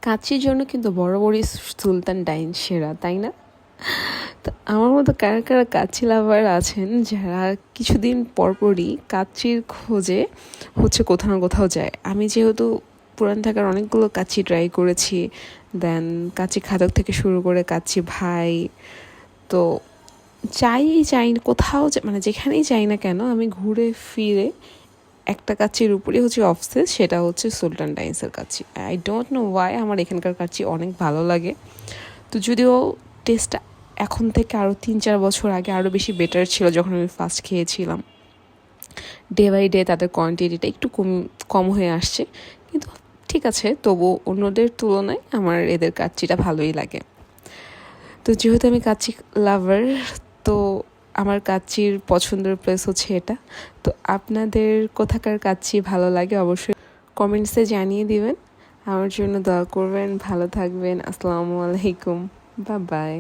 কাচ্চির জন্য কিন্তু বরাবরই সুলতান ডাইন সেরা, তাই না? তো আমার মতো কারা কারা কাচ্চি লাভার আছেন যারা কিছুদিন পরপরই কাচ্চির খোঁজে কোথাও না কোথাও যায়। আমি যেহেতু পুরান ঢাকার অনেকগুলো কাচ্চি ট্রাই করেছি, দেন কাচ্চি খাদক থেকে শুরু করে কাচ্চি ভাই, তো চাই কোথাও মানে যেখানেই যাই না কেন আমি ঘুরে ফিরে একটা কাচ্চির উপরেই অফসেস, সেটা হচ্ছে সুলতান ডাইন্সের কাচ্চি। আই ডোন্ট নো ওয়াই আমার এখানকার কাচ্চি অনেক ভালো লাগে। তো যদিও টেস্টটা এখন থেকে আরও 3-4 বছর আগে আরও বেশি বেটার ছিল যখন আমি ফার্স্ট খেয়েছিলাম। ডে বাই ডে তাদের কোয়ান্টিটিটা একটু কম হয়ে আসছে, কিন্তু ঠিক আছে, তবু অন্যদের তুলনায় আমার এদের কাচ্চিটা ভালোই লাগে। তো যেহেতু আমি কাচ্চি লাভার, তো আমার কাচ্চির পছন্দের প্লেস হচ্ছে এটা। তো আপনাদের কোথাকার কাচ্চি ভালো লাগে অবশ্যই কমেন্টসে জানিয়ে দিবেন। আমার জন্য দোয়া করবেন, ভালো থাকবেন। আসসালামু আলাইকুম, বাই বাই।